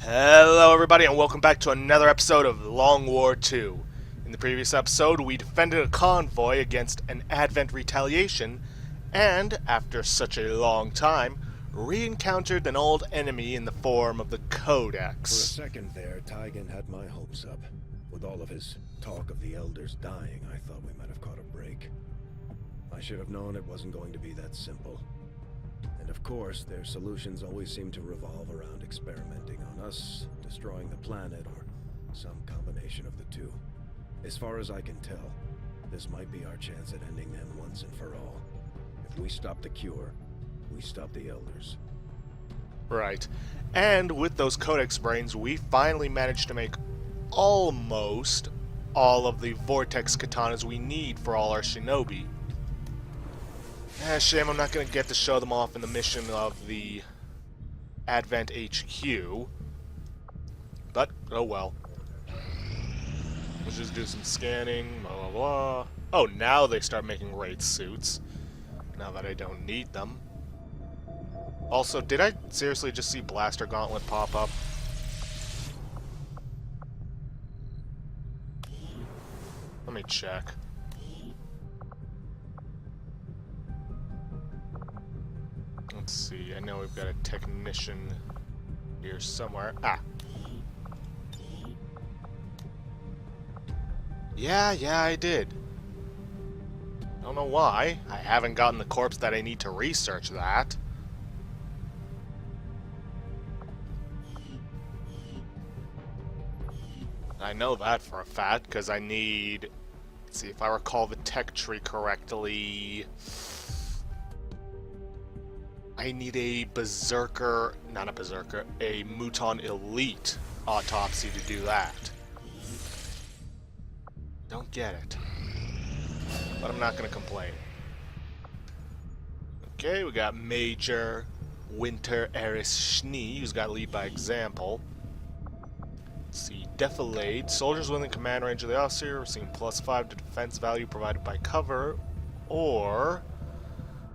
Hello everybody and welcome back to another episode of Long War 2. In the previous episode, we defended a convoy against an Advent retaliation, and, after such a long time, re-encountered an old enemy in the form of the Codex. For a second there, Tygan had my hopes up. With all of his talk of the Elders dying, I thought we might have caught a break. I should have known it wasn't going to be that simple. And of course, their solutions always seem to revolve around experimenting on us, destroying the planet, or some combination of the two. As far as I can tell, this might be our chance at ending them once and for all. If we stop the cure, we stop the Elders. Right. And with those Codex brains, we finally managed to make almost all of the Vortex Katanas we need for all our Shinobi. Shame I'm not going to get to show them off in the mission of the Advent HQ. But, oh well. Let's just do some scanning, blah blah blah. Oh, now they start making Wraith suits. Now that I don't need them. Also, did I seriously just see Blaster Gauntlet pop up? Let me check. Let's see, I know we've got a technician here somewhere. Ah! Yeah, I did. Don't know why. I haven't gotten the corpse that I need to research that. I know that for a fact, because I need... Let's see, if I recall the tech tree correctly... I need a Berserker... Not a Berserker, a Muton Elite autopsy to do that. Don't get it. But I'm not going to complain. Okay, we got Major Winter Eris Schnee, who's got lead by example. Let's see, Defilade. Soldiers within command range of the officer receiving +5 to defense value provided by cover, or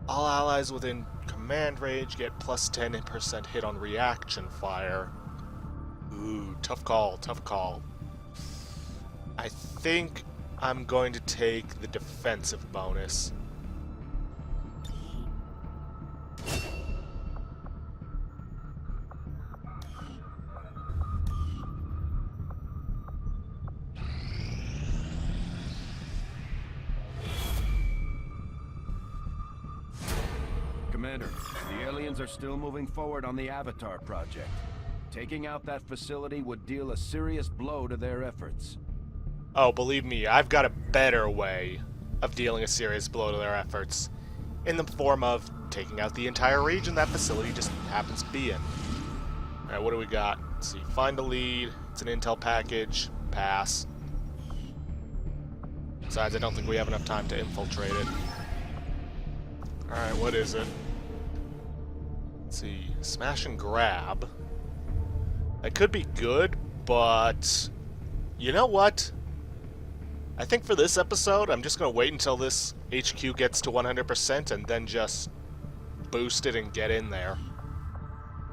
all allies within command range get +10% hit on reaction fire. Ooh, tough call, tough call. I think I'm going to take the defensive bonus. Commander, the aliens are still moving forward on the Avatar project. Taking out that facility would deal a serious blow to their efforts. Oh, believe me, I've got a better way of dealing a serious blow to their efforts. In the form of taking out the entire region that facility just happens to be in. Alright, what do we got? Let's see, find a lead. It's an intel package. Pass. Besides, I don't think we have enough time to infiltrate it. Alright, what is it? Let's see, smash and grab. That could be good, but... You know what? I think for this episode, I'm just going to wait until this HQ gets to 100% and then just boost it and get in there.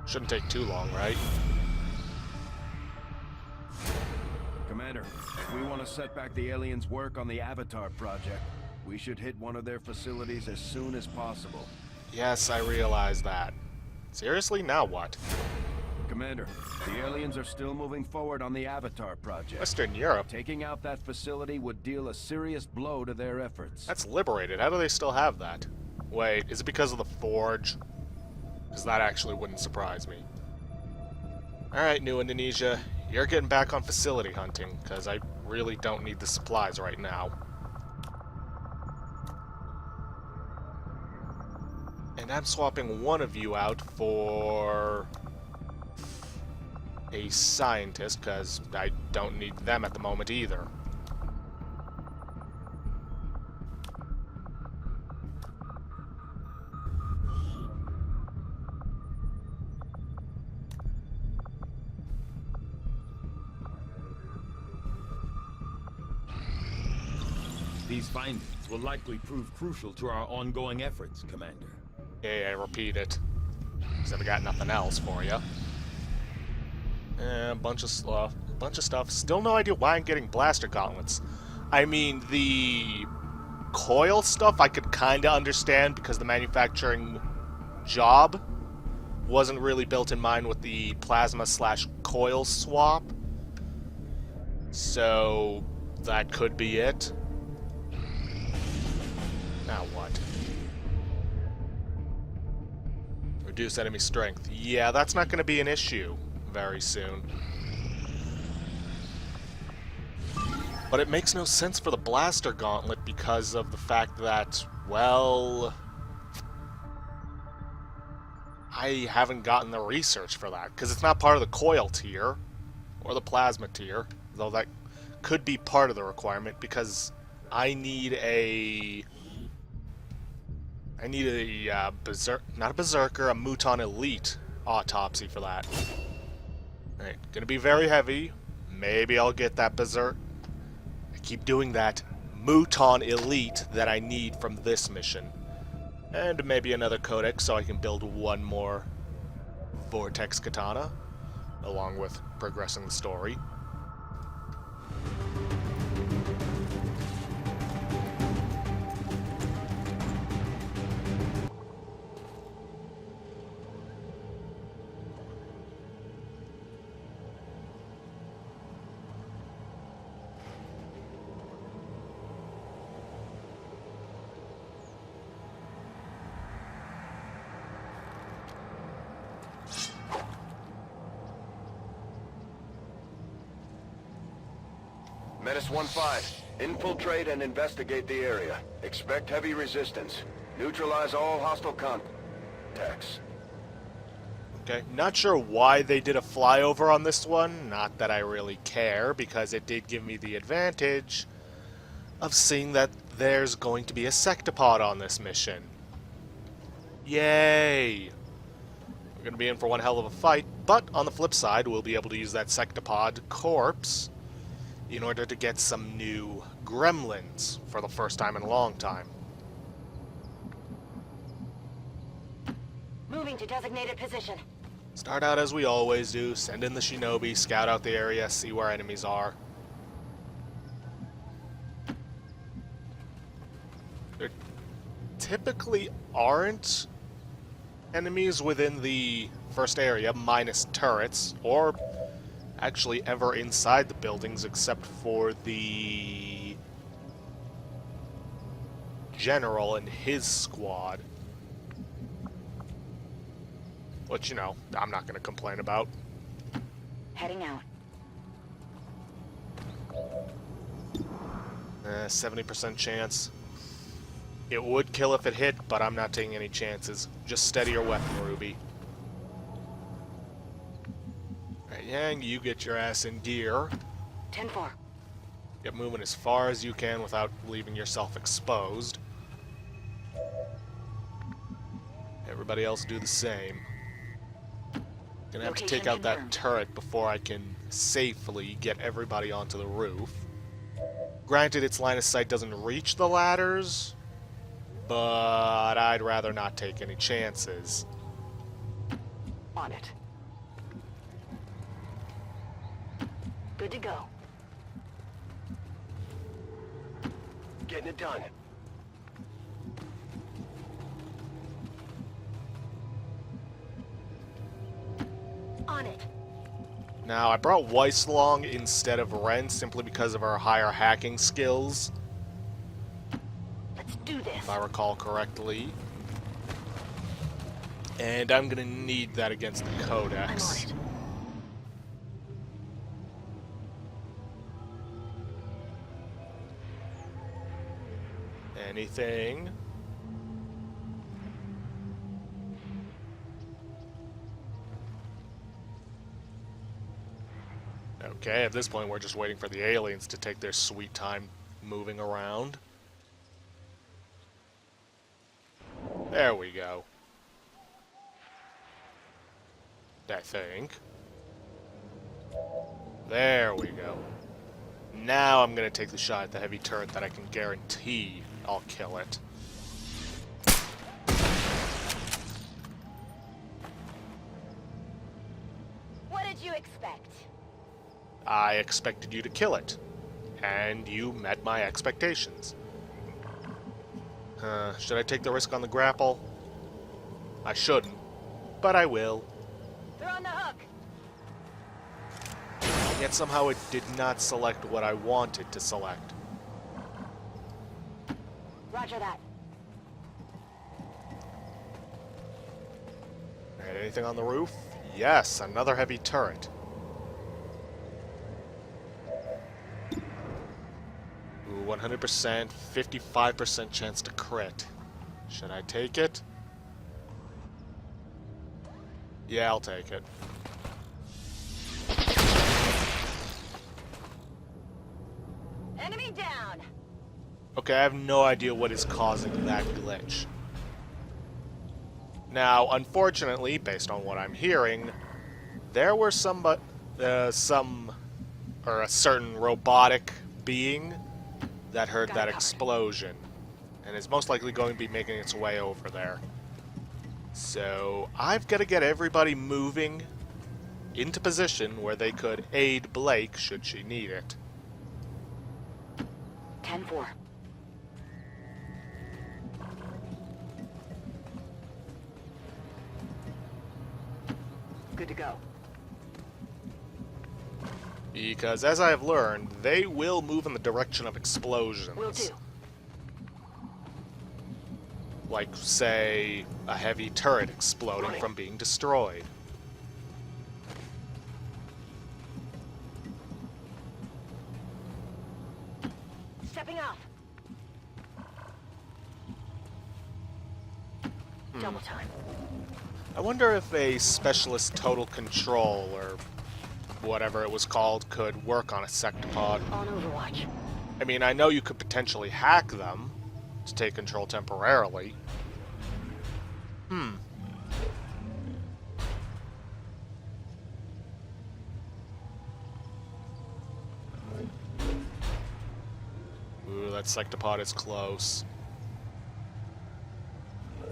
Shouldn't take too long, right? Commander, if we want to set back the aliens' work on the Avatar project, we should hit one of their facilities as soon as possible. Yes, I realize that. Seriously? Now what? Commander, the aliens are still moving forward on the Avatar project. Western Europe? Taking out that facility would deal a serious blow to their efforts. That's liberated. How do they still have that? Wait, is it because of the Forge? Because that actually wouldn't surprise me. Alright, New Indonesia. You're getting back on facility hunting, because I really don't need the supplies right now. And I'm swapping one of you out for a scientist, because I don't need them at the moment either. These findings will likely prove crucial to our ongoing efforts, Commander. Yeah, I repeat it. Because I've got nothing else for you. A bunch of stuff. Still no idea why I'm getting blaster gauntlets. I mean, the coil stuff I could kind of understand because the manufacturing job wasn't really built in mind with the plasma/coil swap. So that could be it. Now what? Reduce enemy strength. Yeah, that's not going to be an issue very soon. But it makes no sense for the blaster gauntlet because of the fact that, well, I haven't gotten the research for that, because it's not part of the coil tier, or the plasma tier, though that could be part of the requirement, because I need a not a berserker, a Muton Elite autopsy for that. Alright, gonna be very heavy. Maybe I'll get that berserk. I keep doing that Muton Elite that I need from this mission. And maybe another codex so I can build one more Vortex Katana, along with progressing the story. Menace 1-5. Infiltrate and investigate the area. Expect heavy resistance. Neutralize all hostile contacts. Okay, not sure why they did a flyover on this one. Not that I really care, because it did give me the advantage of seeing that there's going to be a sectopod on this mission. Yay! We're going to be in for one hell of a fight, but on the flip side, we'll be able to use that sectopod corpse in order to get some new Gremlins for the first time in a long time. Moving to designated position. Start out as we always do, send in the shinobi, scout out the area, see where enemies are. There typically aren't enemies within the first area, minus turrets, or actually ever inside the buildings except for the general and his squad. Which, you know, I'm not going to complain about. Heading out. 70% chance. It would kill if it hit, but I'm not taking any chances. Just steady your weapon, Ruby. Yang, you get your ass in gear. 10-4. Get moving as far as you can without leaving yourself exposed. Everybody else do the same. Gonna have to take out that turret before I can safely get everybody onto the roof. Granted, its line of sight doesn't reach the ladders, but I'd rather not take any chances. On it. Good to go. Getting it done. On it. Now, I brought Weiss along instead of Ren simply because of her higher hacking skills, Let's do this. if I recall correctly. And I'm gonna need that against the I'm on Codex. it. Anything? Okay, at this point we're just waiting for the aliens to take their sweet time moving around. There we go. I think. There we go. Now I'm gonna take the shot at the heavy turret that I can guarantee I'll kill it. What did you expect? expect? I expected you to kill it. And you met my expectations. Should I take the risk on the grapple? I shouldn't, but I will. They're on the hook. Yet somehow it did not select what I wanted to select. Roger that. Alright, anything on the roof? Yes, another heavy turret. Ooh, 100%, 55% chance to crit. Should I take it? Yeah, I'll take it. Enemy down. Okay, I have no idea what is causing that glitch. Now, unfortunately, based on what I'm hearing, there were a certain robotic being that heard that explosion, and is most likely going to be making its way over there. So, I've got to get everybody moving into position where they could aid Blake should she need it. 10-4. Good to go. Because, as I have learned, they will move in the direction of explosions. Will do. Like, say, a heavy turret exploding from being destroyed. Stepping off. Double time. I wonder if a specialist total control, or whatever it was called, could work on a sectopod. On Overwatch. I mean, I know you could potentially hack them to take control temporarily. Ooh, that sectopod is close.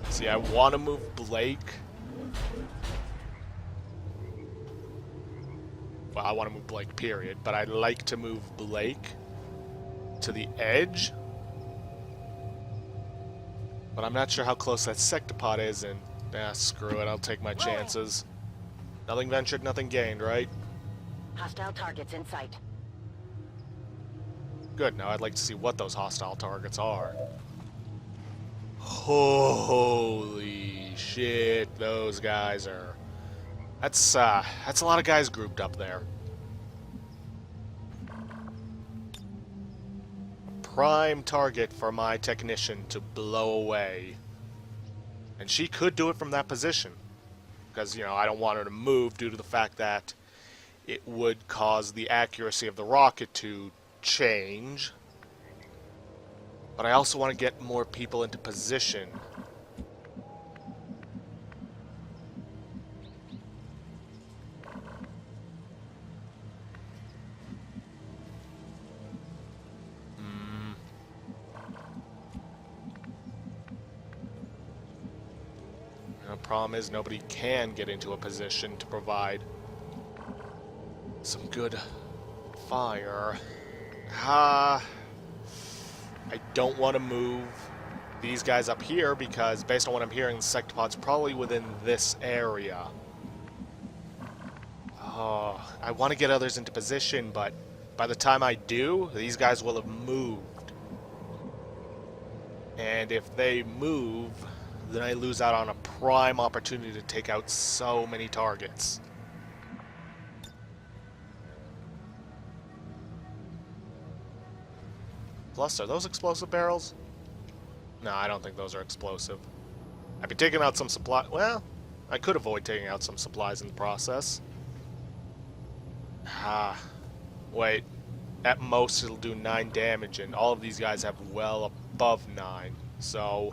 See, I want to move Blake. Well, I want to move Blake, period. But I'd like to move Blake to the edge. But I'm not sure how close that sectopod is, and screw it, I'll take my chances. Nothing ventured, nothing gained, right? Hostile targets in sight. Good, now I'd like to see what those hostile targets are. Holy shit, those guys are... That's a lot of guys grouped up there. Prime target for my technician to blow away. And she could do it from that position. Because, you know, I don't want her to move due to the fact that it would cause the accuracy of the rocket to change. But I also want to get more people into position. The problem is nobody can get into a position to provide some good fire. I don't want to move these guys up here because, based on what I'm hearing, the sectopod's probably within this area. Oh, I want to get others into position, but by the time I do, these guys will have moved. And if they move, then I lose out on a prime opportunity to take out so many targets. Plus, are those explosive barrels? No, I don't think those are explosive. I'd be taking out some supply. Well, I could avoid taking out some supplies in the process. Wait. At most, it'll do 9 damage, and all of these guys have well above 9. So,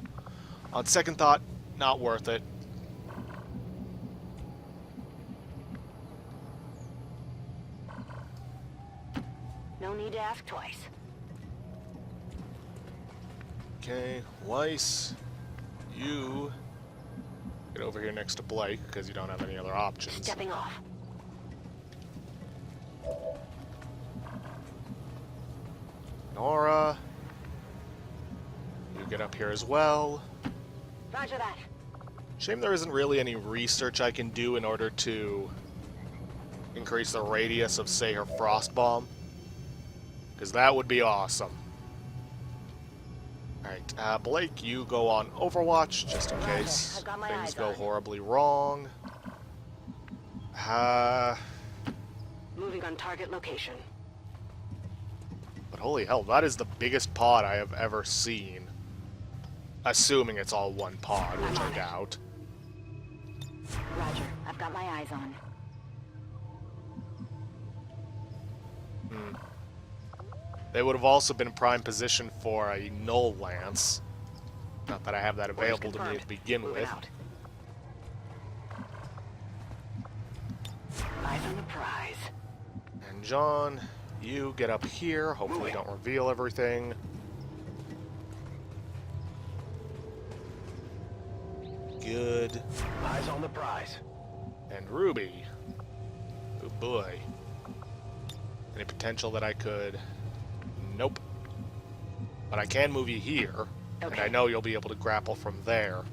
on second thought, not worth it. No need to ask twice. Okay, Weiss, you get over here next to Blake, because you don't have any other options. Stepping off. here as well. Roger that. Shame there isn't really any research I can do in order to increase the radius of, say, her frost bomb. Because that would be awesome. Alright, Blake, you go on Overwatch, just in case I've got my things eyes go on. horribly wrong. Moving on target location. But holy hell, that is the biggest pod I have ever seen. Assuming it's all one pod, which I doubt. Roger. I've got my eyes on. They would have also been in prime position for a null lance. Not that I have that available to me to begin Moving with. out. Eyes on the prize. And John, you get up here. Hopefully don't reveal everything. Good. Eyes on the prize. And Ruby. Oh boy. Any potential that I could... Nope. But I can move you here. And Okay. I know you'll be able to grapple from there.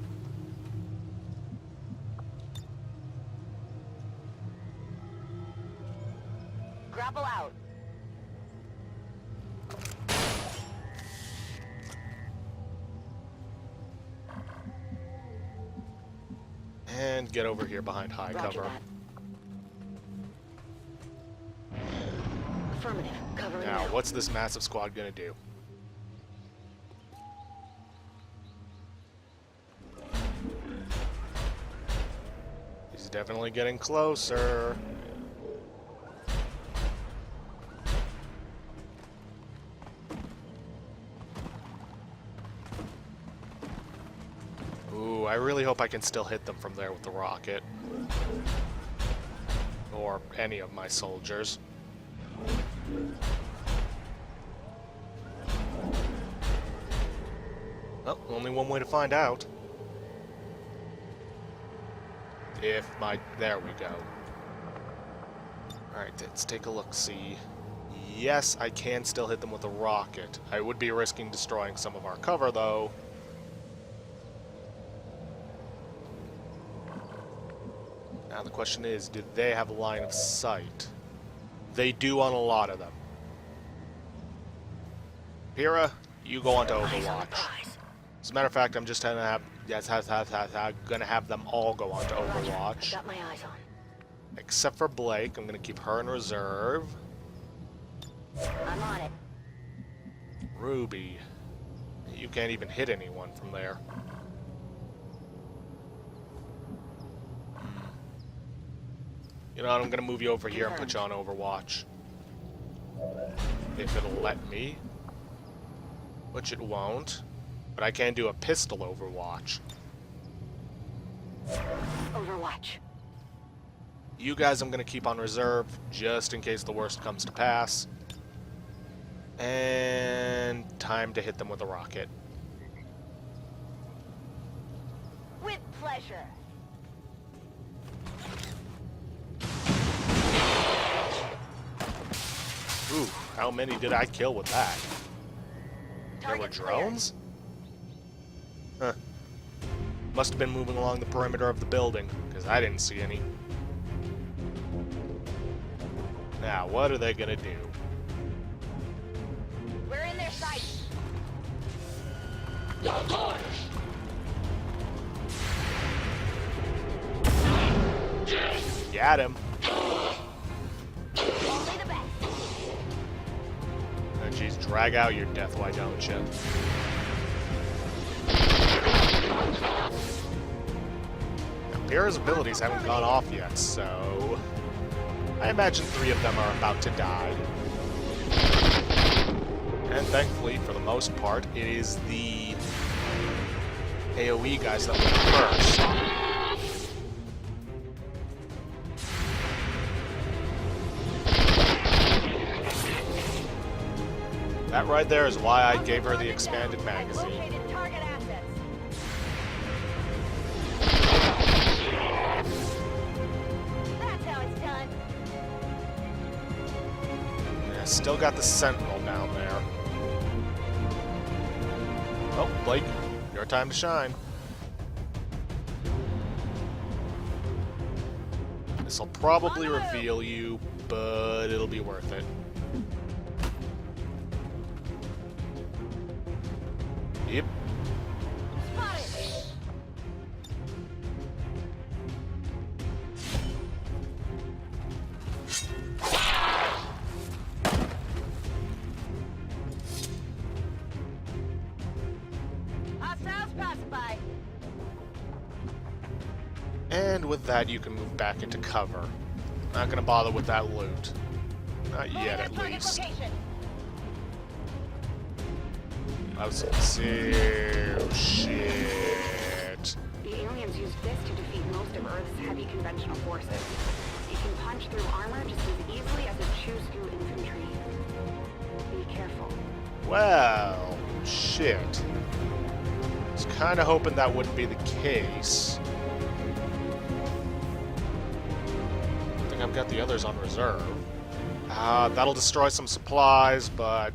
Grapple out. And get over here behind high Roger cover. that. Affirmative. Covering Now, now. what's this massive squad gonna do? He's definitely getting closer. Ooh, I really hope I can still hit them from there with the rocket. Or any of my soldiers. Well, only one way to find out. There we go. Alright, let's take a look-see. Yes, I can still hit them with a rocket. I would be risking destroying some of our cover, though. Now the question is, do they have a line of sight? They do on a lot of them. Pyrrha, you go on to Eyes on the Overwatch. prize. As a matter of fact, I'm just gonna have them all go on to Roger. I've Overwatch. got my eyes on. Except for Blake, I'm gonna keep her in reserve. I'm on it. Ruby, you can't even hit anyone from there. You know what, I'm gonna move you over here and put you on Overwatch. If it'll let me. Which it won't. But I can do a pistol Overwatch. Overwatch. You guys I'm gonna keep on reserve, just in case the worst comes to pass. And time to hit them with a rocket. With pleasure. Ooh, how many did I kill with that? There were Target drones? Huh. Must have been moving along the perimeter of the building, because I didn't see any. Now, what are they gonna do? We're in their sight. Got him. Only the best. Oh, jeez, drag out your death, why don't you? Now, Pyrrha's abilities haven't gone off yet, so... I imagine 3 of them are about to die. And thankfully, for the most part, it is the AoE guys that went first. That right there is why I gave her the expanded magazine. Located target assets. That's how it's done. Yeah, still got the Sentinel down there. Oh, Blake, time to shine. This'll probably reveal you, but it'll be worth it. Yep. Spotted. Hostiles passing by. And with that, you can move back into cover. Not gonna bother with that loot. Not yet, at Target least. location. I was oh shit. The aliens used this to defeat most of Earth's heavy conventional forces. It can punch through armor just as easily as it chews through infantry. Be careful. Well, shit. I was kind of hoping that wouldn't be the case. I think I've got the others on reserve. That'll destroy some supplies, but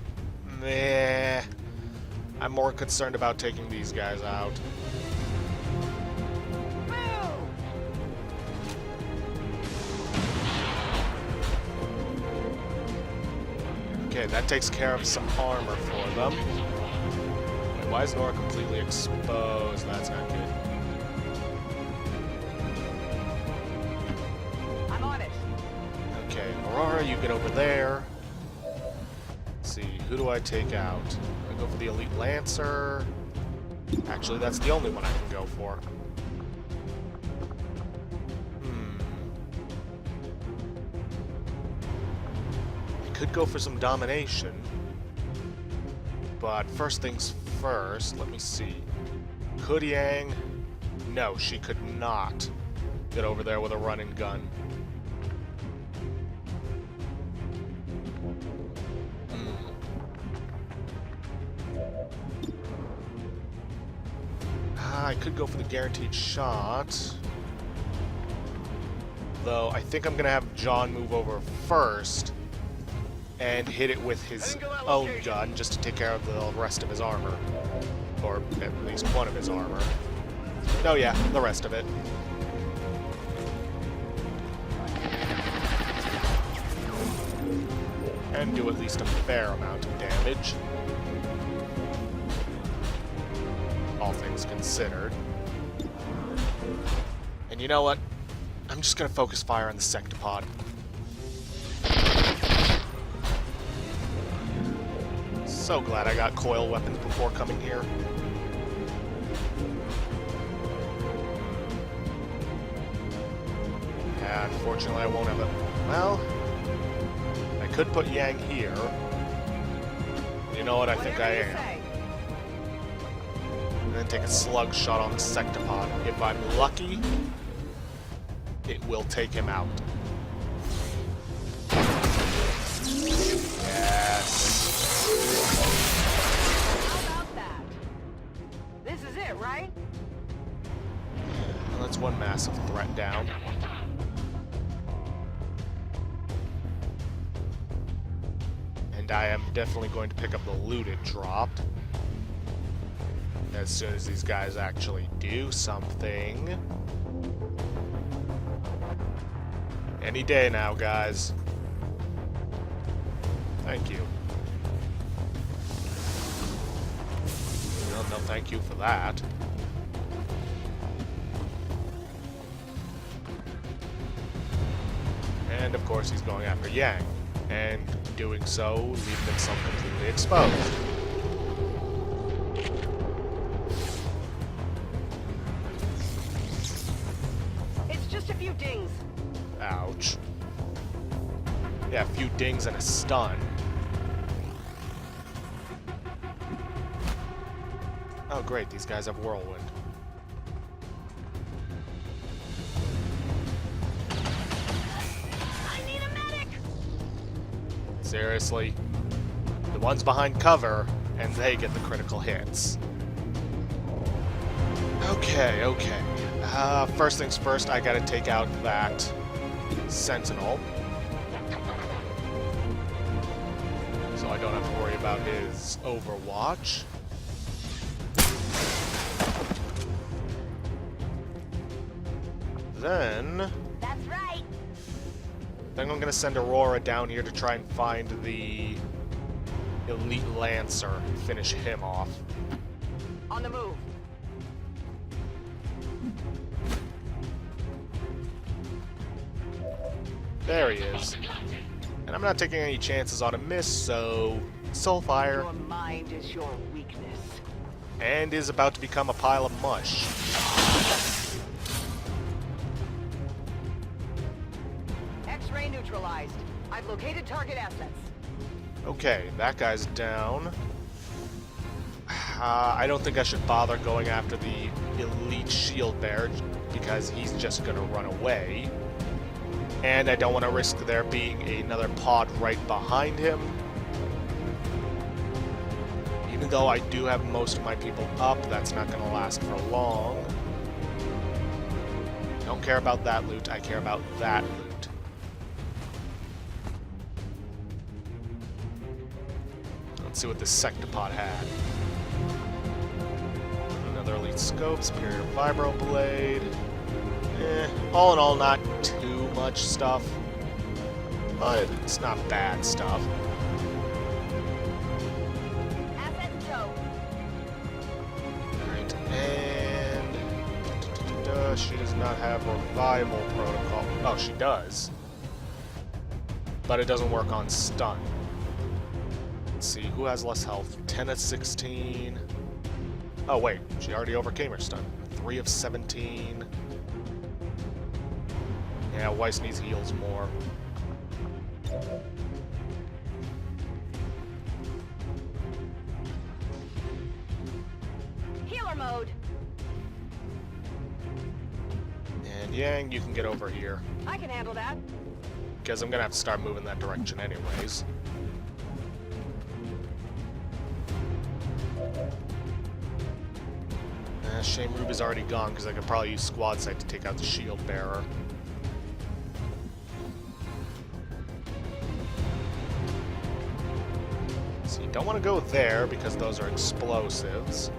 meh. I'm more concerned about taking these guys out. Boom! Okay, that takes care of some armor for them. Wait, why is Nora completely exposed? That's not good. I'm on it. Okay, Aurora, you get over there. Let's see, who do I take out? I go for the Elite Lancer. Actually, that's the only one I can go for. I could go for some domination. But first things first, let me see. Could Yang? No, she could not get over there with a run and gun. I could go for the guaranteed shot. Though, I think I'm going to have John move over first and hit it with his own gun just to take care of the rest of his armor. Or at least one of his armor. Oh yeah, the rest of it. And do at least a fair amount of damage. All things considered. And you know what? I'm just gonna focus fire on the sectopod. So glad I got coil weapons before coming here. Yeah, unfortunately I won't have it. Well, I could put Yang here. You know what? I think I am. And then take a slug shot on the sectopod. If I'm lucky, it will take him out. Yes. How about that? This is it, right? Well, that's one massive threat down. And I am definitely going to pick up the loot it dropped. As soon as these guys actually do something. Any day now, guys. Thank you. No, thank you for that. And of course he's going after Yang. And doing so, leaving himself completely exposed. Just a few dings. Ouch. Yeah, a few dings and a stun. Oh great, these guys have whirlwind. I need a medic. Seriously? The ones behind cover, and they get the critical hits. Okay. First things first, I gotta take out that Sentinel. So I don't have to worry about his Overwatch. then... That's right. Then I'm gonna send Aurora down here to try and find the Elite Lancer and finish him off. On the move. There he is. And I'm not taking any chances on a miss, so... Soulfire. Your mind is your weakness. And is about to become a pile of mush. X-ray neutralized. I've located target assets. Okay, that guy's down. I don't think I should bother going after the Elite Shield Bearer, because he's just gonna run away. And I don't want to risk there being another pod right behind him. Even though I do have most of my people up, that's not going to last for long. Don't care about that loot, I care about that loot. Let's see what this Sectopod had. Another Elite Scope, Superior Vibroblade. All in all, not too much stuff, but it's not bad stuff. Asset tow. Alright, and... she does not have Revival Protocol. Oh, she does. But it doesn't work on stun. Let's see, who has less health? 10 of 16. Oh, wait, she already overcame her stun. 3 of 17. Yeah, Weiss needs heals more. Healer mode. And Yang, you can get over here. I can handle that. Because I'm gonna have to start moving that direction anyways. Shame Ruby's already gone, because I could probably use Squad Sight to take out the Shield Bearer. So you don't want to go there, because those are explosives.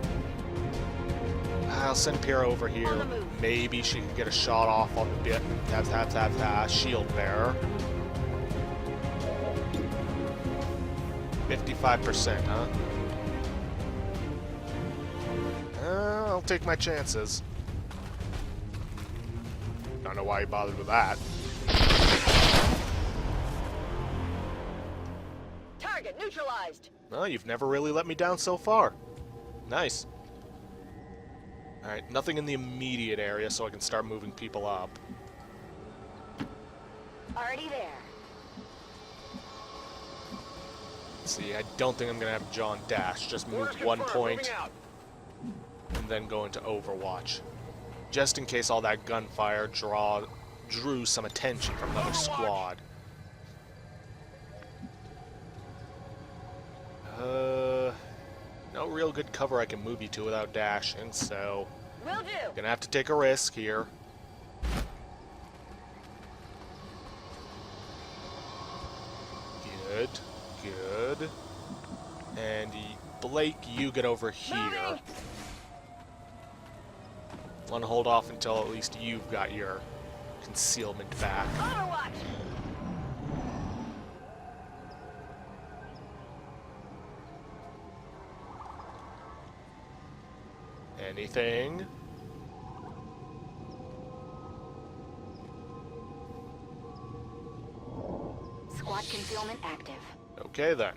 I'll send Pyrrha over here. Maybe she can get a shot off on the bit. Shield Bearer. 55%, huh? I'll take my chances. Don't know why he bothered with that. Target neutralized. Well, you've never really let me down so far. Nice. Alright, nothing in the immediate area, so I can start moving people up. Already there. Let's see, I don't think I'm gonna have John dash. Just move 1 point and then go into Overwatch. Just in case all that gunfire drew some attention from another squad. No real good cover I can move you to without dashing, so... Will do. Gonna have to take a risk here. Good, good. And Blake, you get over here. Moving. Want to hold off until at least you've got your concealment back. Overwatch. Anything? Squad concealment active. Okay then.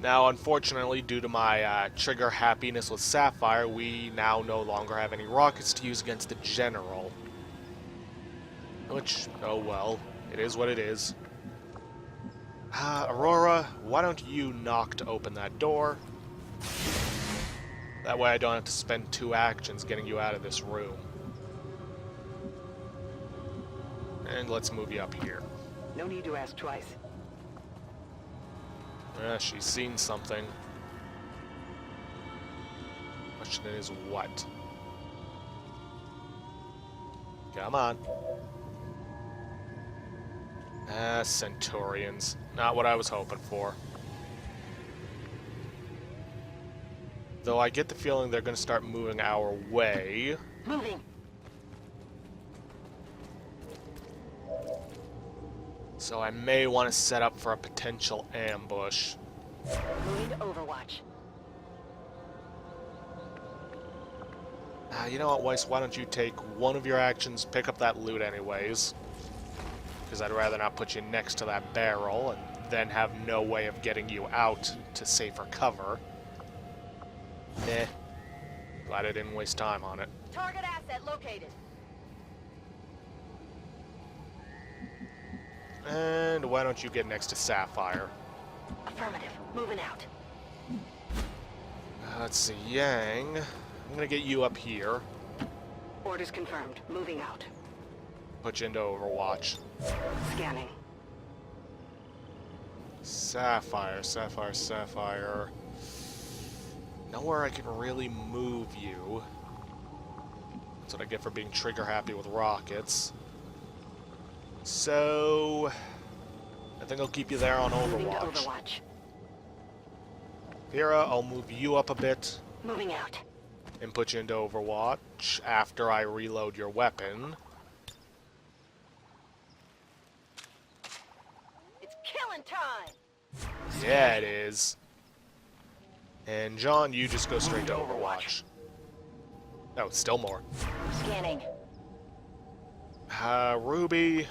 Now, unfortunately, due to my trigger happiness with Sapphire, we now no longer have any rockets to use against the General. Which, oh well, it is what it is. Aurora, why don't you knock to open that door? That way I don't have to spend 2 actions getting you out of this room. And let's move you up here. No need to ask twice. She's seen something. Question is what? Come on. Centaurians. Not what I was hoping for. Though I get the feeling they're going to start moving our way. Moving. So I may want to set up for a potential ambush. Moving to Overwatch. You know what, Weiss, why don't you take one of your actions, pick up that loot anyways. Because I'd rather not put you next to that barrel and then have no way of getting you out to safer cover. Meh. Glad I didn't waste time on it. Target asset located. And why don't you get next to Sapphire? Affirmative. Moving out. Let's see, Yang. I'm gonna get you up here. Orders confirmed. Moving out. Put you into Overwatch. Scanning. Sapphire, Sapphire, Sapphire. Nowhere I can really move you. That's what I get for being trigger happy with rockets. So I think I'll keep you there on Moving to Overwatch. Overwatch. Hira, I'll move you up a bit Moving out. and put you into Overwatch after I reload your weapon. It's killing time. Yeah, it is. And John, you just go straight to Overwatch. Oh, still more. Scanning. Ruby,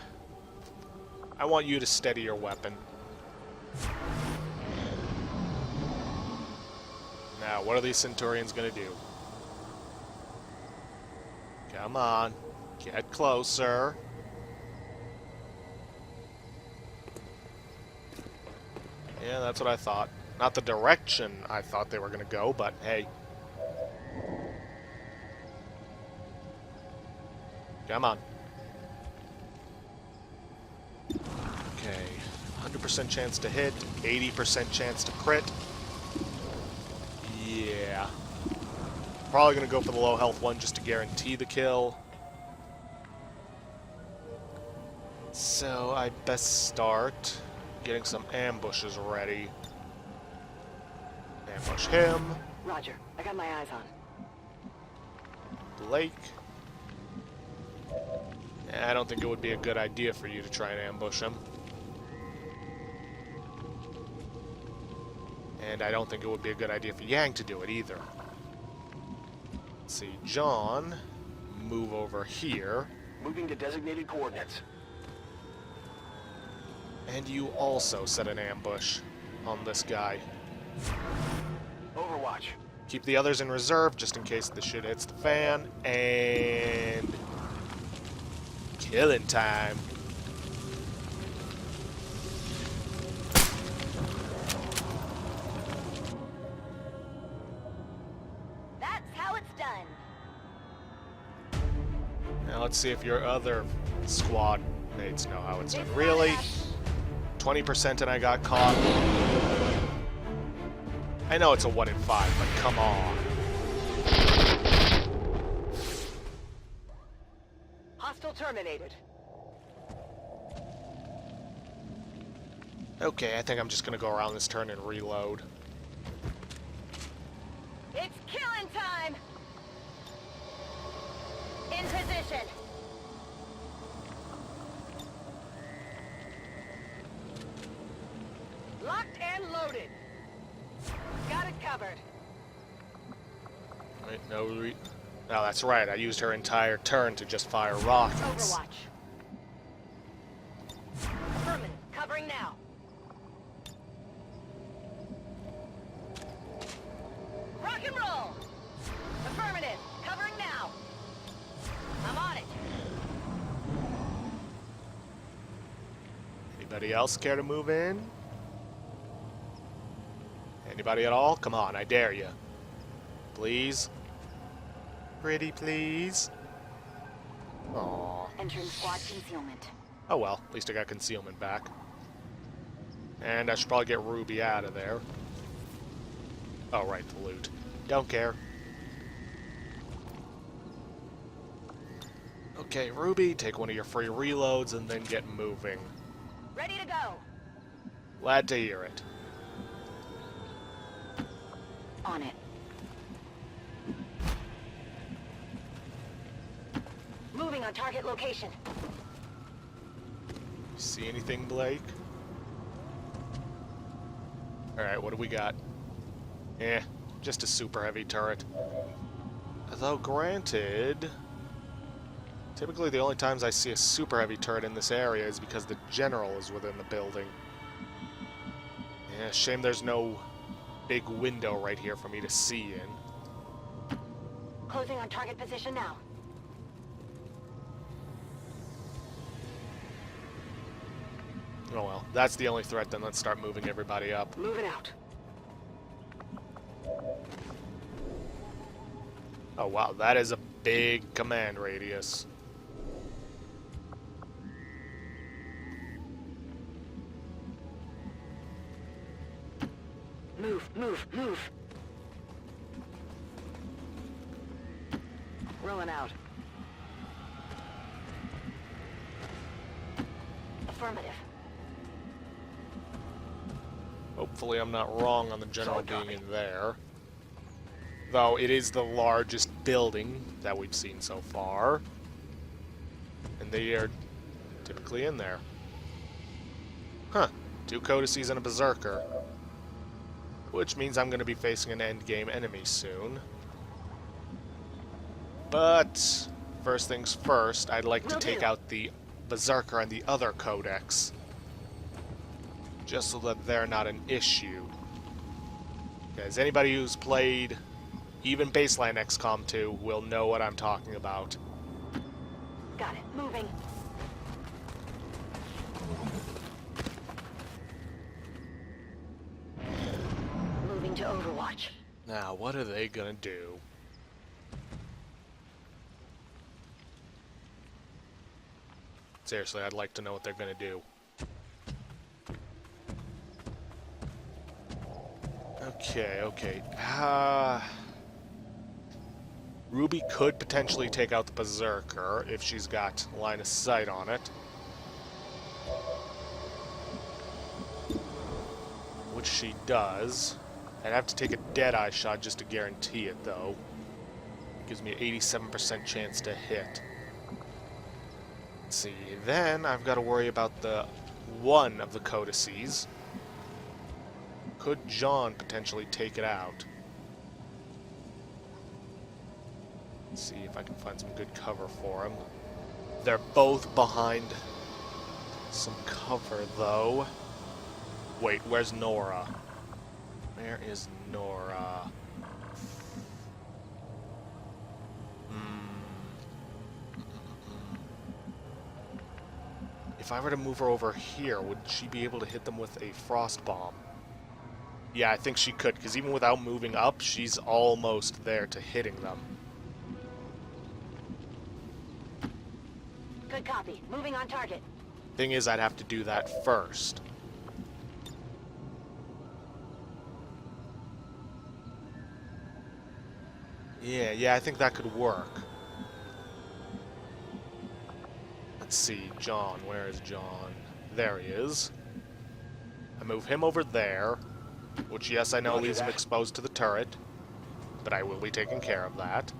I want you to steady your weapon. Now, what are these Centurions gonna do? Come on, get closer. Yeah, that's what I thought. Not the direction I thought they were gonna go, but hey. Come on. Okay, 100% chance to hit, 80% chance to crit. Yeah. Probably gonna go for the low health one just to guarantee the kill. So I best start getting some ambushes ready. Ambush him. Roger. I got my eyes on. Blake. I don't think it would be a good idea for you to try and ambush him. And I don't think it would be a good idea for Yang to do it either. Let's see, John, move over here. Moving to designated coordinates. And you also set an ambush on this guy. Overwatch. Keep the others in reserve just in case the shit hits the fan. And killing time. That's how it's done. Now let's see if your other squad mates know how it's done. Really? 20% and I got caught? I know it's a 1 in 5, but come on. Hostile terminated. Okay, I think I'm just gonna go around this turn and reload. It's killing time. In position. Locked and loaded. Got it covered. Wait, no No, that's right. I used her entire turn to just fire rockets. Overwatch. Affirmative. Covering now. Rock and roll. Affirmative. Covering now. I'm on it. Anybody else care to move in? Anybody at all? Come on, I dare you. Please? Pretty please? Aww. Entering squad concealment. Oh well, at least I got concealment back. And I should probably get Ruby out of there. Oh right, the loot. Don't care. Okay, Ruby, take one of your free reloads and then get moving. Ready to go. Glad to hear it. On it. Moving on target location. See anything, Blake? Alright, what do we got? Just a super heavy turret. Though granted, typically the only times I see a super heavy turret in this area is because the general is within the building. Yeah, shame there's no big window right here for me to see in. Closing on target position now. Oh well, that's the only threat, then let's start moving everybody up. Moving out. Oh wow, that is a big command radius. Move, move, move. Rolling out. Affirmative. Hopefully I'm not wrong on the general being in there. Though it is the largest building that we've seen so far. And they are typically in there. Huh. 2 codices and a berserker. Which means I'm going to be facing an endgame enemy soon. But first things first, I'd like to take out the berserker and the other codex. Just so that they're not an issue. Because anybody who's played even baseline XCOM 2 will know what I'm talking about. Got it. Moving. Moving to Overwatch. Now, what are they gonna do? Seriously, I'd like to know what they're gonna do. Okay. Ruby could potentially take out the berserker if she's got line of sight on it. Which she does. I'd have to take a dead-eye shot just to guarantee it, though. It gives me an 87% chance to hit. Let's see, then I've got to worry about the one of the codices. Could John potentially take it out? Let's see if I can find some good cover for him. They're both behind some cover, though. Wait, where's Nora? Where is Nora? If I were to move her over here, would she be able to hit them with a frost bomb? Yeah, I think she could, because even without moving up, she's almost there to hitting them. Good copy. Moving on target. Thing is, I'd have to do that first. Yeah, I think that could work. Let's see, John. Where is John? There he is. I move him over there, which, yes, I know leaves him exposed to the turret, but I will be taking care of that.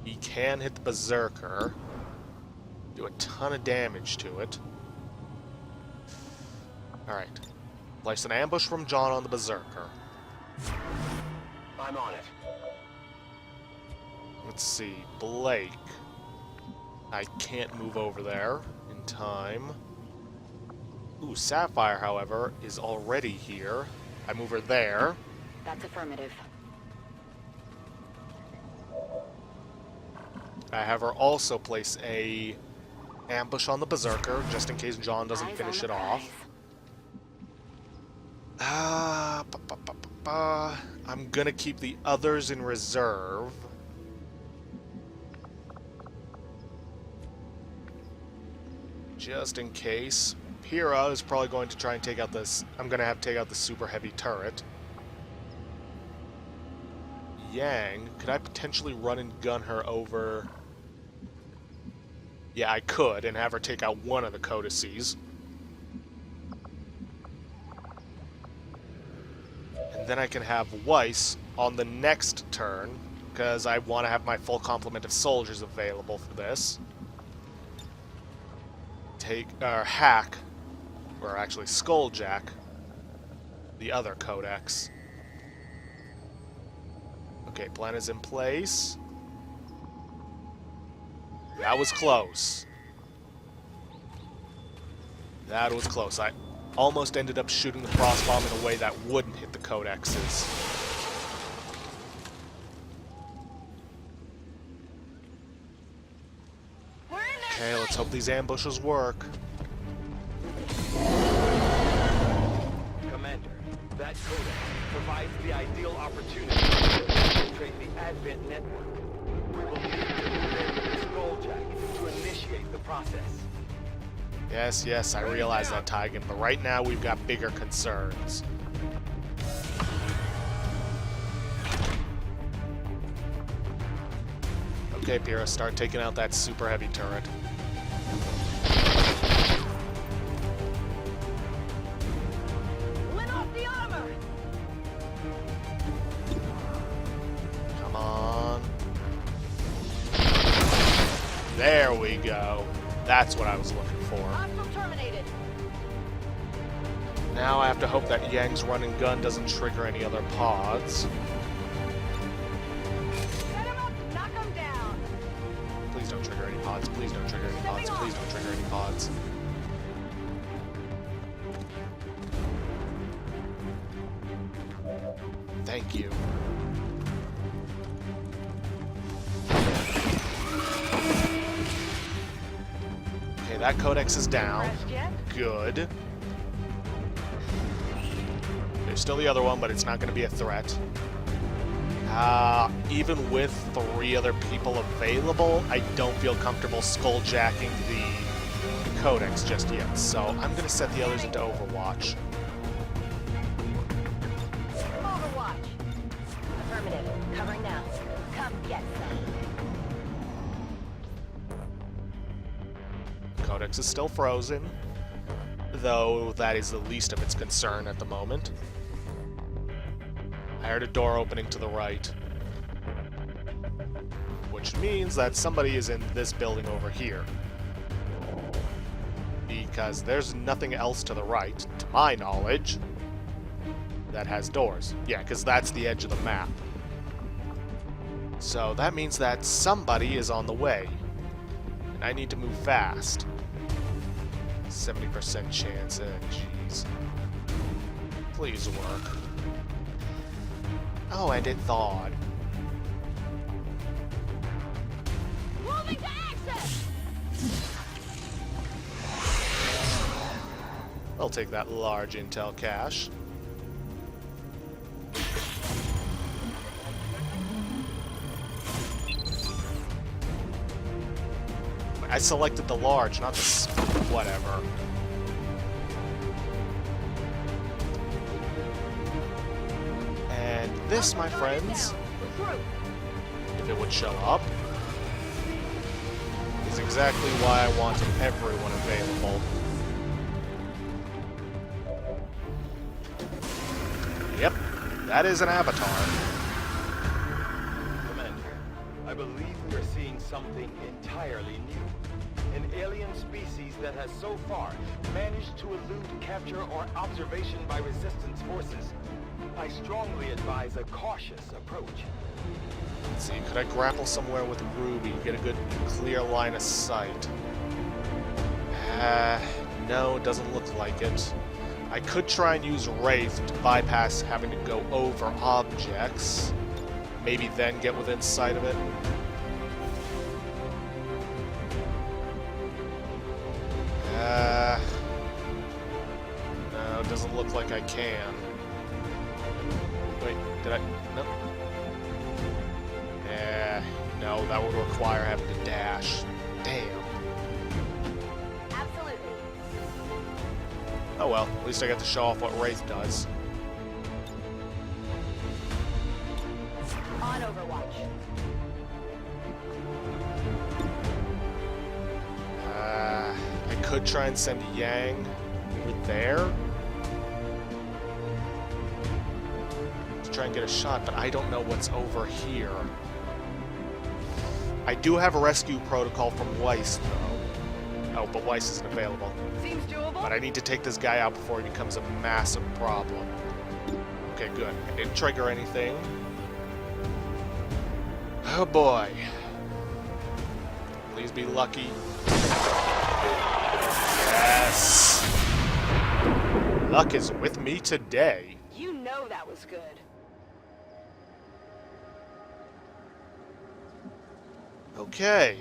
He can hit the berserker, do a ton of damage to it. Alright. Place an ambush from John on the berserker. I'm on it. Let's see, Blake. I can't move over there in time. Ooh, Sapphire, however, is already here. I move her there. That's affirmative. I have her also place a ambush on the berserker, just in case John doesn't Eyes finish on it the off. I'm gonna keep the others in reserve. Just in case. Pyrrha is probably going to try and take out this. I'm gonna have to take out the super heavy turret. Yang, could I potentially run and gun her over? Yeah, I could, and have her take out one of the codices. And then I can have Weiss on the next turn because I want to have my full complement of soldiers available for this. Hack, or actually skulljack, the other codex. Okay, plan is in place. That was close. That was close. I almost ended up shooting the crossbomb in a way that wouldn't hit the codexes. Okay, let's hope these ambushes work. Commander, that codex provides the ideal opportunity to infiltrate the Advent network. We will need to move in with the skulljack to initiate the process. Yes, I realize that, Tygan, but right now we've got bigger concerns. Okay, Pyrrha, start taking out that super heavy turret. Win off the armor! Come on. There we go. That's what I was looking for. Hostile terminated. Now I have to hope that Yang's run and gun doesn't trigger any other pods. Set him up, knock him down. Please don't trigger any pods. Please don't trigger any pods. Please don't trigger any pods. Thank you. Okay, that codex is down. Pressed yet? Good. There's still the other one, but it's not going to be a threat. Even with 3 other people available, I don't feel comfortable skulljacking the codex just yet, so I'm going to set the others into Overwatch. Overwatch. Affirmative. Covering now. Come get some. Codex is still frozen, though that is the least of its concern at the moment. I heard a door opening to the right, which means that somebody is in this building over here. Because there's nothing else to the right, to my knowledge, that has doors. Yeah, because that's the edge of the map. So that means that somebody is on the way, and I need to move fast. 70% chance, jeez. Please work. Oh, and it thawed. Moving to access! I'll take that large intel cache. I selected the large, not the whatever. And this, my friends, if it would show up, is exactly why I wanted everyone available. Yep, that is an avatar. Commander, I believe we are seeing something entirely new. An alien species that has so far managed to elude capture or observation by resistance forces. I strongly advise a cautious approach. Let's see, could I grapple somewhere with Ruby, get a good clear line of sight? No, it doesn't look like it. I could try and use Wraith to bypass having to go over objects. Maybe then get within sight of it. No, it doesn't look like I can. Wait, did I? Nope. No, that would require having to dash. Damn. Absolutely. Oh well, at least I got to show off what Wraith does. On Overwatch. I could try and send Yang over there to try and get a shot, but I don't know what's over here. I do have a rescue protocol from Weiss, though. Oh, but Weiss isn't available. Seems doable. But I need to take this guy out before he becomes a massive problem. Okay, good. I didn't trigger anything. Oh boy. Please be lucky. Yes! Luck is with me today. You know that was good. Okay.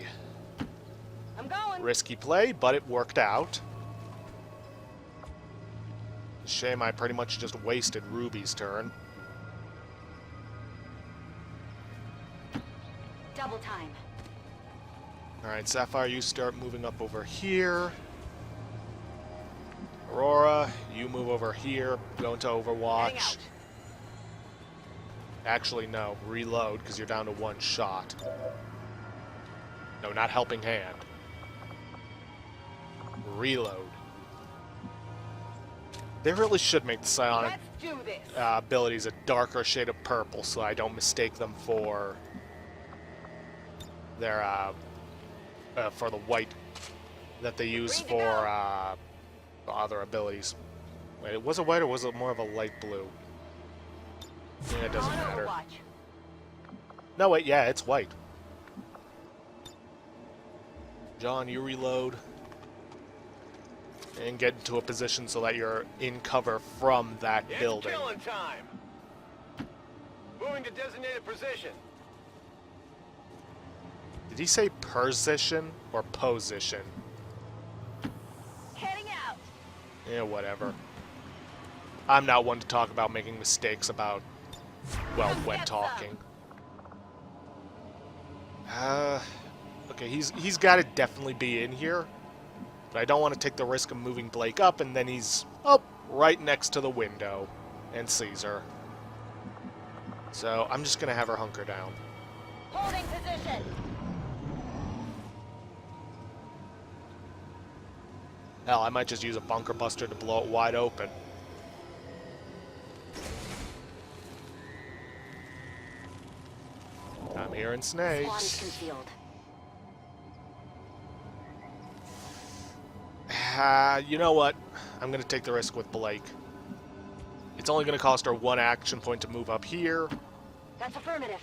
I'm going. Risky play, but it worked out. Shame I pretty much just wasted Ruby's turn. Double time. Alright, Sapphire, you start moving up over here. Aurora, you move over here, go into Heading Overwatch. out. Actually, no, reload, because you're down to one shot. No, not helping hand. Reload. They really should make the psionic Let's do this. abilities a darker shade of purple so I don't mistake them for their, for the white that they use Green to for, other abilities. Wait, was it white or was it more of a light blue? Yeah, it doesn't On matter. Overwatch. No, wait, yeah, it's white. John, you reload. And get into a position so that you're in cover from that It's building. killing time. Moving to designated position. Did he say position or position? Heading out. Yeah, whatever. I'm not one to talk about making mistakes about, well, when talking. Okay, he's got to definitely be in here. But I don't want to take the risk of moving Blake up, and then he's up right next to the window and sees her. So I'm just going to have her hunker down. Holding position. Hell, I might just use a bunker buster to blow it wide open. I'm hearing Squad is snakes. concealed. You know what? I'm going to take the risk with Blake. It's only going to cost her one action point to move up here. That's affirmative.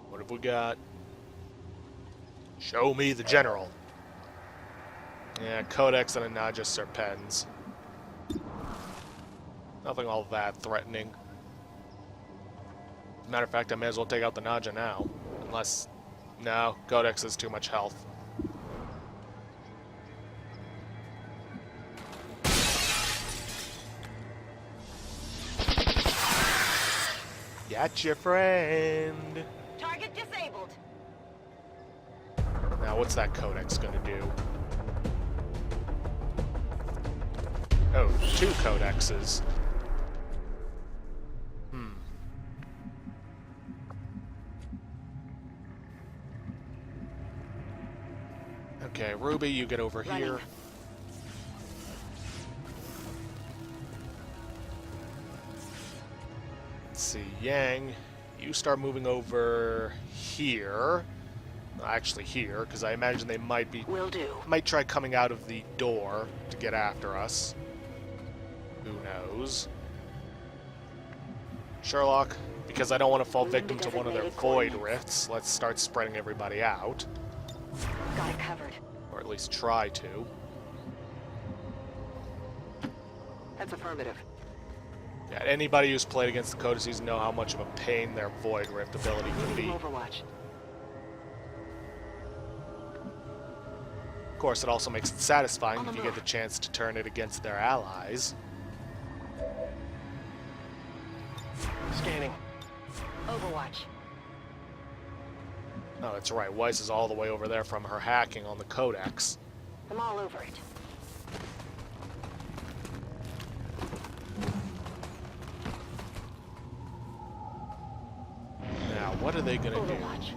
What have we got? Show me the general. Yeah, Codex and a Naja Serpens. Nothing all that threatening. As a matter of fact, I may as well take out the Naja now. Unless... No, Codex has too much health. Got your friend. Target disabled. Now, what's that Codex gonna do? Oh, 2 Codexes. Okay, Ruby, you get over Running. here. Let's see, Yang, you start moving over here. Actually here, because I imagine they might Will do. try coming out of the door to get after us. Who knows? Sherlock, because I don't want to fall victim to one of their Designated void coordinates. rifts, let's start spreading everybody out. Got it covered. Or at least try to. That's affirmative. Yeah, anybody who's played against the Codices know how much of a pain their void rift ability can be. Overwatch. Of course, it also makes it satisfying On if the you get move. the chance to turn it against their allies. Scanning. Overwatch. Oh, that's right. Weiss is all the way over there from her hacking on the Codex. I'm all over it. Now, what are they gonna do? Overwatch.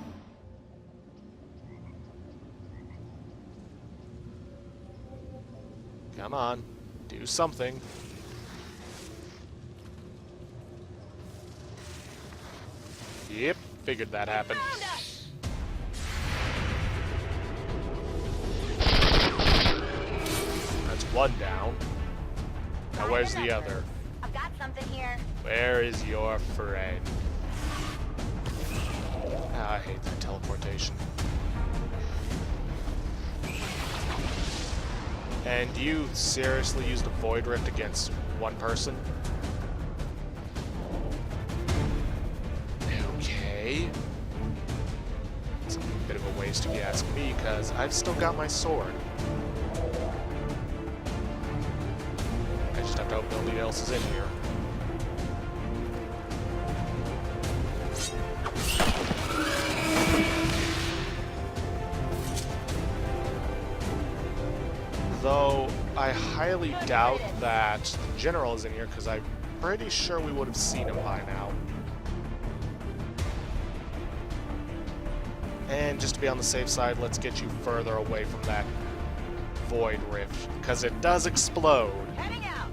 Come on, do something. Yep, figured that happened. Found us! That's one down. Now where's the other? I've got something here. Where is your friend? Ah, I hate that teleportation. And you seriously used a Void Rift against one person? Okay. It's a bit of a waste if you ask me, because I've still got my sword. I just have to hope nobody else is in here. Though I highly doubt that the general is in here, because I'm pretty sure we would have seen him by now. And just to be on the safe side, let's get you further away from that Void Rift, because it does explode. Heading out.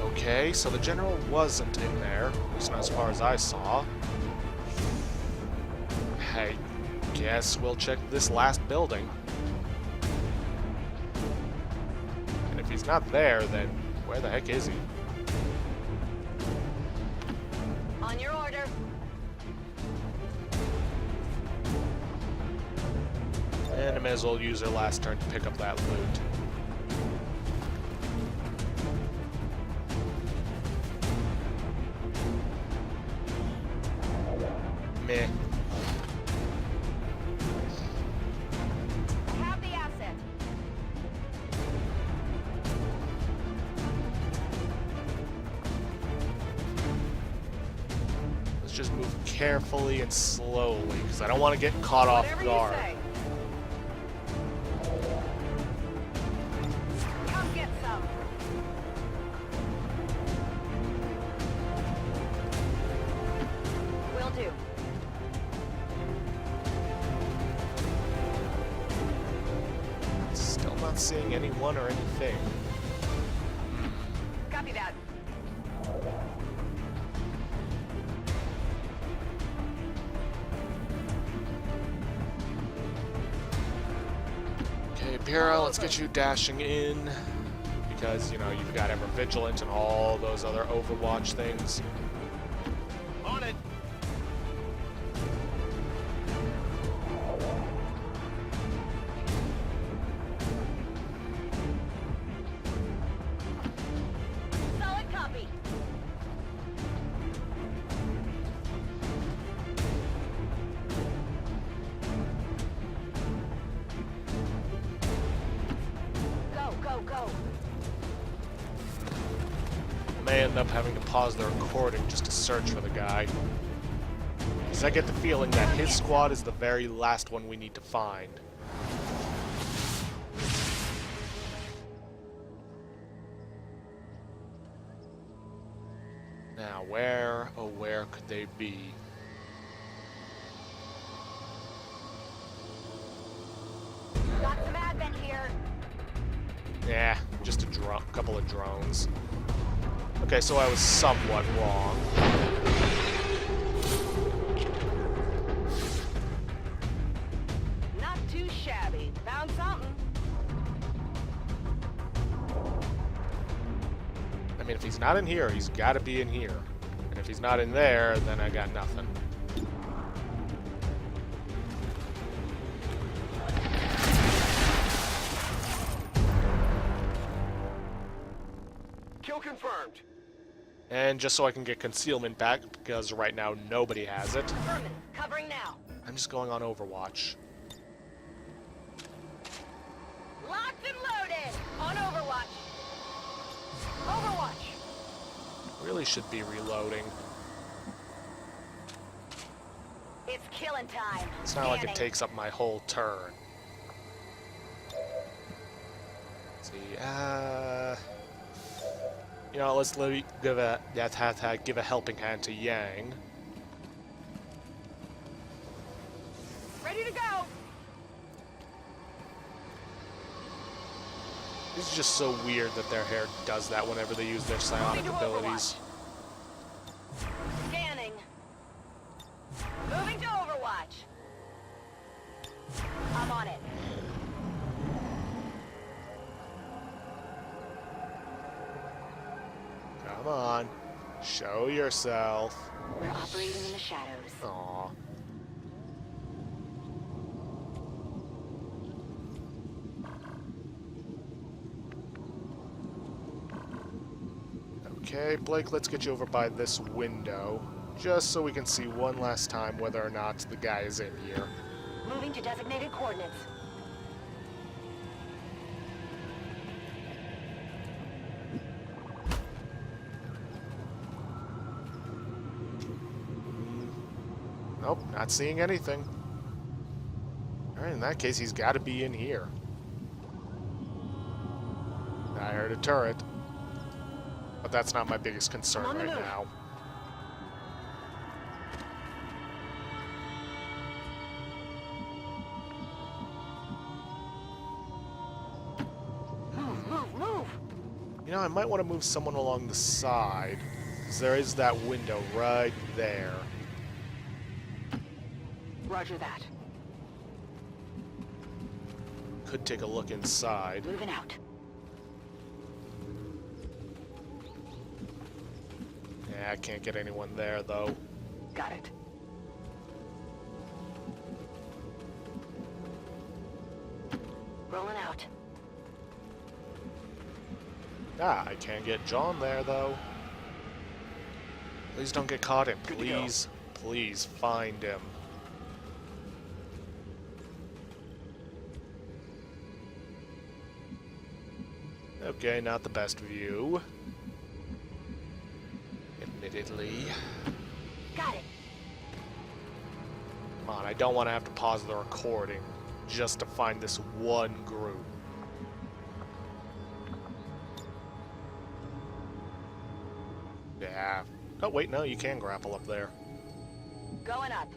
Okay, so the general wasn't in there, at least not as far as I saw. I guess we'll check this last building. And if he's not there, then where the heck is he? On your order. And I may as well use her last turn to pick up that loot. Meh. I have the asset. Let's just move carefully and slowly, because I don't want to get caught off Whatever guard. you say. Come get some. Will do. Still not seeing anyone or anything. Copy that. Okay, Pyrrha, let's get you dashing in. Because, you know, you've got Ever Vigilant and all those other Overwatch things. On it! Solid copy. Go, go, go. May end up having to pause the recording just to search for the guy. Because I get the feeling that his squad is the very last one we need to find. Now, where, oh where could they be? Got some advent here. Yeah, just a couple of drones. Okay, so I was somewhat wrong. Not too shabby. Found something. I mean, if he's not in here, he's got to be in here. And if he's not in there, then I got nothing. Kill confirmed. And just so I can get concealment back, because right now nobody has it, Affirmative. Covering now. I'm just going on Overwatch. Locked and loaded. On Overwatch. Overwatch. Really should be reloading. It's killing time. It's not like it Scanning. takes up my whole turn. Let's see, you know, let's give a helping hand to Yang. Ready to go. It's just so weird that their hair does that whenever they use their psionic Moving to abilities. Overwatch. Scanning. Moving to Overwatch. I'm on it. Come on. Show yourself. We're operating in the shadows. Aw. Okay, Blake, let's get you over by this window, just so we can see one last time whether or not the guy is in here. Moving to designated coordinates. Nope, not seeing anything. Alright, in that case, he's got to be in here. I heard a turret. But that's not my biggest concern I'm on the right move. now. Move. You know, I might want to move someone along the side, because there is that window right there. Roger that. Could take a look inside. Moving out. Yeah, I can't get anyone there, though. Got it. Rolling out. Ah, I can't get John there, though. Please don't get caught in. Please, please find him. Okay, not the best view. Admittedly. Got it. Come on, I don't want to have to pause the recording just to find this one group. Yeah. Oh, wait, no, you can grapple up there. Going up.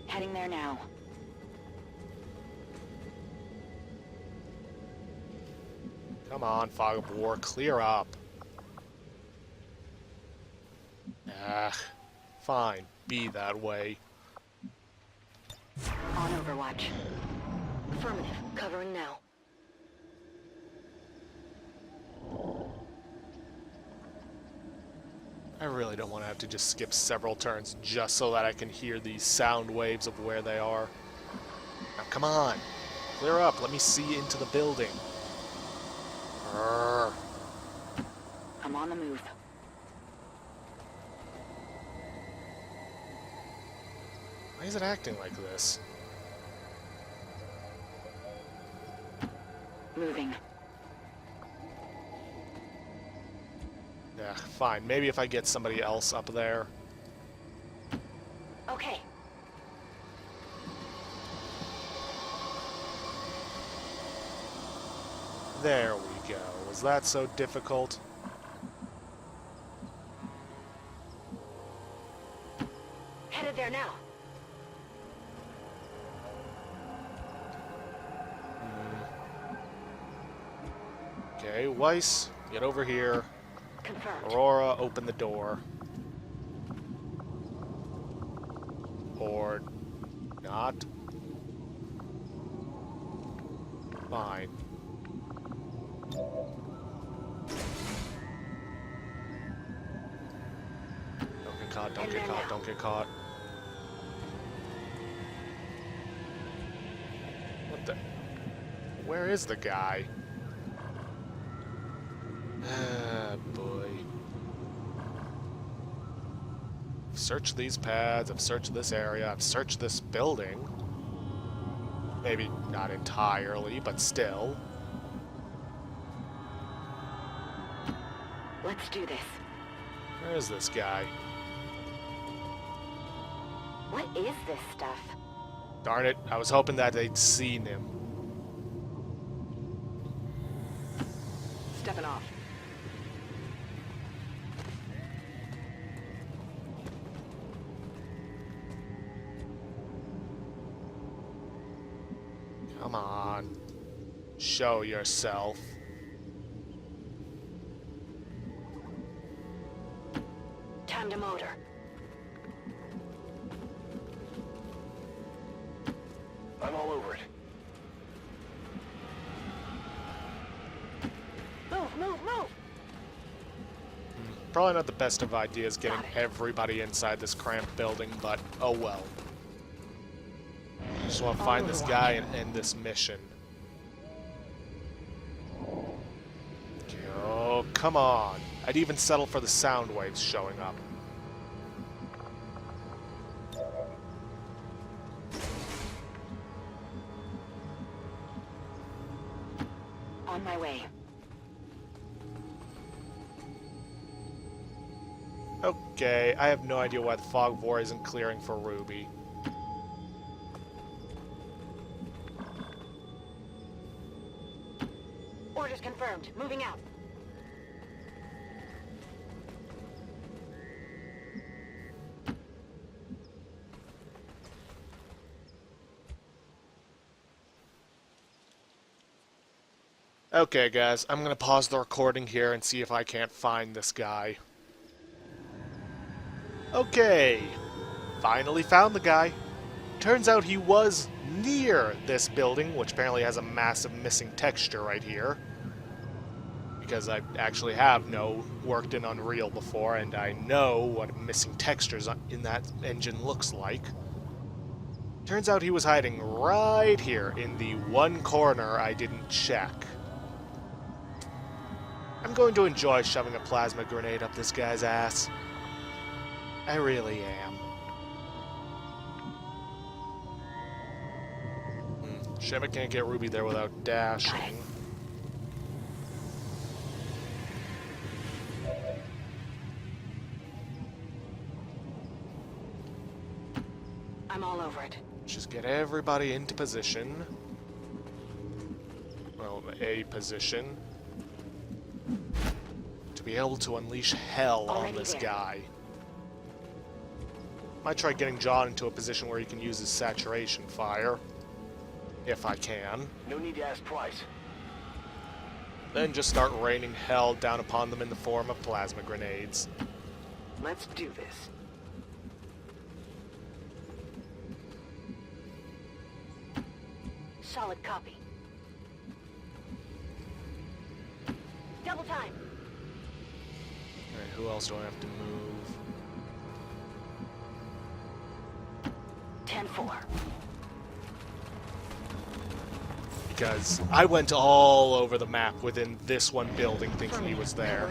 Heading there now. Come on, Fog of War, clear up. Ah, fine, be that way. On Overwatch. Affirmative. Covering now. I really don't want to have to just skip several turns just so that I can hear these sound waves of where they are. Now, come on. Clear up. Let me see into the building. Grrr. I'm on the move. Why is it acting like this? Moving. Yeah, fine. Maybe if I get somebody else up there. Okay. There we go. Was that so difficult? Headed there now. Okay, Weiss, get over here. Confirmed. Aurora, open the door. Or not. Fine. Don't get caught, don't get caught, don't get caught. What the? Where is the guy? Ah, boy. I've searched these pads, I've searched this area, I've searched this building. Maybe not entirely, but still. Let's do this. Where is this guy? What is this stuff? Darn it, I was hoping that they'd seen him. Stepping off. Come on. Show yourself. Time to motor. I'm all over it. Move! Probably not the best of ideas getting everybody inside this cramped building, but oh well. Just want to find this guy and end this mission. Oh, come on. I'd even settle for the sound waves showing up. On my way. Okay, I have no idea why the fog vor isn't clearing for Ruby. Orders confirmed. Moving out. Okay, guys, I'm gonna pause the recording here and see if I can't find this guy. Okay, finally found the guy. Turns out he was near this building, which apparently has a massive missing texture right here. Because I actually have worked in Unreal before, and I know what missing textures in that engine looks like. Turns out he was hiding right here in the one corner I didn't check. I'm going to enjoy shoving a plasma grenade up this guy's ass. I really am. Shame I can't get Ruby there without dashing. I'm all over it. Just get everybody into position. Well, a position. To be able to unleash hell on this guy. Might try getting John into a position where he can use his saturation fire. If I can. No need to ask twice. Then just start raining hell down upon them in the form of plasma grenades. Let's do this. Solid copy. Double time. Alright, who else do I have to move? 10-4. Because I went all over the map within this one building thinking he was there.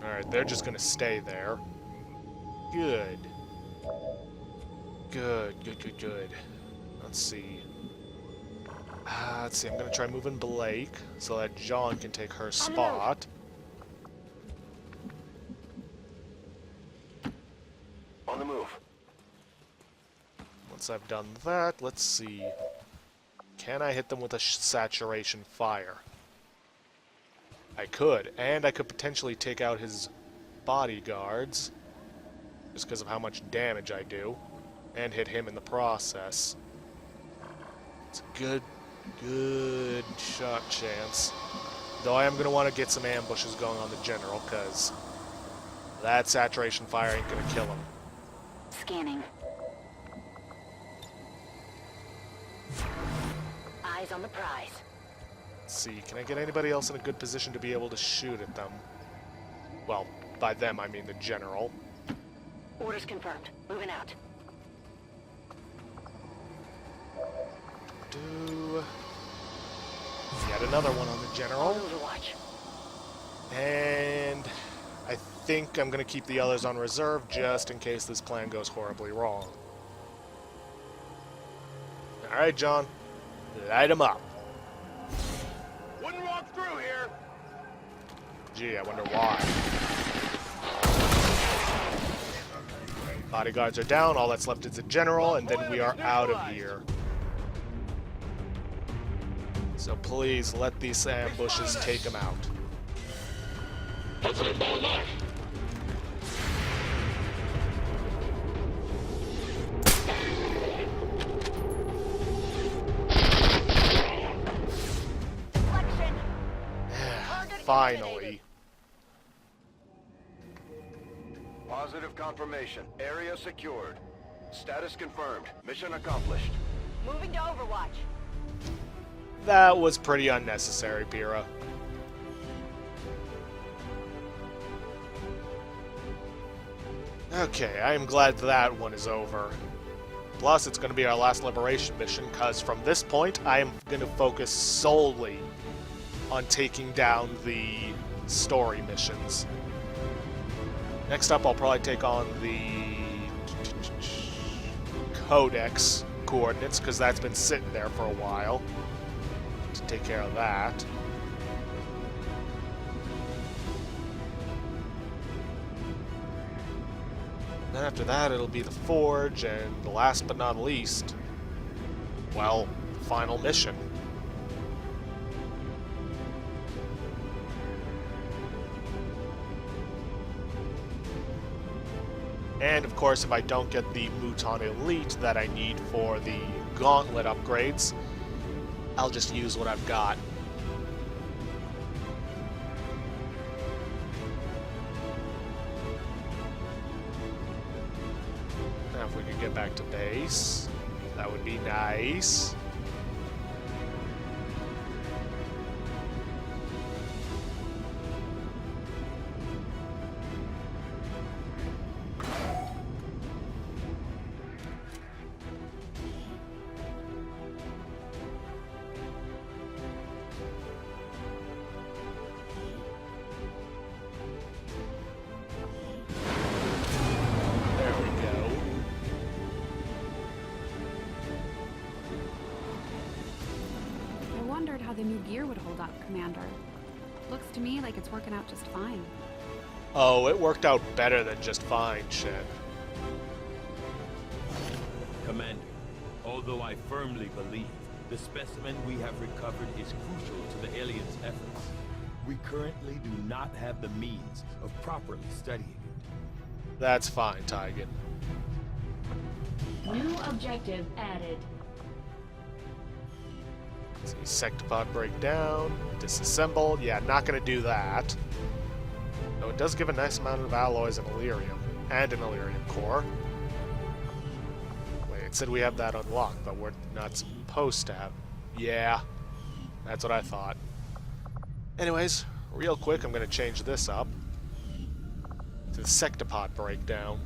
Alright, they're just gonna stay there. Good. Good. Let's see. I'm gonna try moving Blake so that John can take her spot. On the move. Once I've done that, let's see. Can I hit them with a saturation fire? I could, and I could potentially take out his bodyguards, just because of how much damage I do, and hit him in the process. It's a good shot chance. Though I am going to want to get some ambushes going on the general, because that saturation fire ain't going to kill him. Scanning. Eyes on the prize. Let's see, can I get anybody else in a good position to be able to shoot at them? Well, by them I mean the general. Orders confirmed. Moving out. Do yet another one on the general. Overwatch. And I think I'm going to keep the others on reserve just in case this plan goes horribly wrong. Alright, John. Light him up. Wouldn't walk through here. Gee, I wonder why. Bodyguards are down, all that's left is the general, and then we are out of here. So please, let these ambushes take him out. finally. Positive confirmation. Area secured. Status confirmed. Mission accomplished. Moving to Overwatch. That was pretty unnecessary, Pyrrha. Okay, I am glad that one is over. Plus, it's going to be our last liberation mission, because from this point, I am going to focus solely on taking down the story missions. Next up, I'll probably take on the Codex coordinates, because that's been sitting there for a while. To take care of that. Then after that, it'll be the Forge, and last but not least, well, the final mission. And of course, if I don't get the Mouton Elite that I need for the Gauntlet upgrades, I'll just use what I've got. Now if we could get back to base, that would be nice. How the new gear would hold up, Commander. Looks to me like it's working out just fine. Oh, it worked out better than just fine, shit. Commander, although I firmly believe the specimen we have recovered is crucial to the aliens' efforts, we currently do not have the means of properly studying it. That's fine, Tygan. New objective added. See, Sectopod breakdown, disassemble. Yeah, not gonna do that. Though it does give a nice amount of alloys and Illyrium, and an Illyrium core. Wait, it said we have that unlocked, but we're not supposed to have. Yeah, that's what I thought. Anyways, real quick, I'm gonna change this up to the Sectopod breakdown.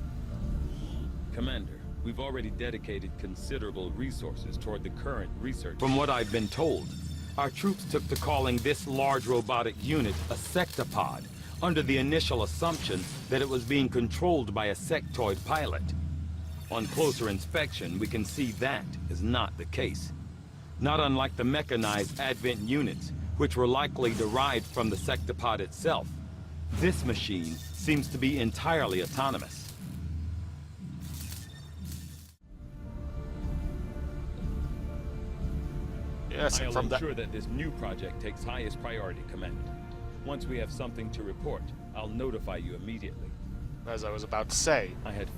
Commander, we've already dedicated considerable resources toward the current research. From what I've been told, our troops took to calling this large robotic unit a sectopod, under the initial assumption that it was being controlled by a sectoid pilot. On closer inspection, we can see that is not the case. Not unlike the mechanized Advent units, which were likely derived from the sectopod itself. This machine seems to be entirely autonomous. Yes, and I'll from that. ensure that this new project takes highest priority, Commander. Once we have something to report, I'll notify you immediately. As I was about to say. I had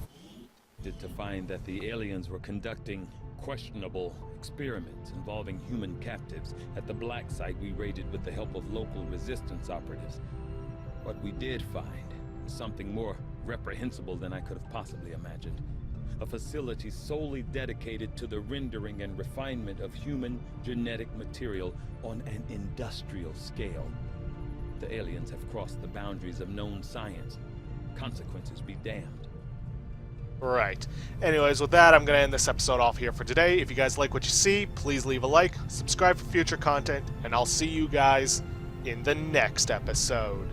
to find that the aliens were conducting questionable experiments involving human captives at the black site we raided with the help of local resistance operatives. What we did find is something more reprehensible than I could have possibly imagined. A facility solely dedicated to the rendering and refinement of human genetic material on an industrial scale. The aliens have crossed the boundaries of known science. Consequences be damned. Right. Anyways, with that, I'm going to end this episode off here for today. If you guys like what you see, please leave a like, subscribe for future content, and I'll see you guys in the next episode.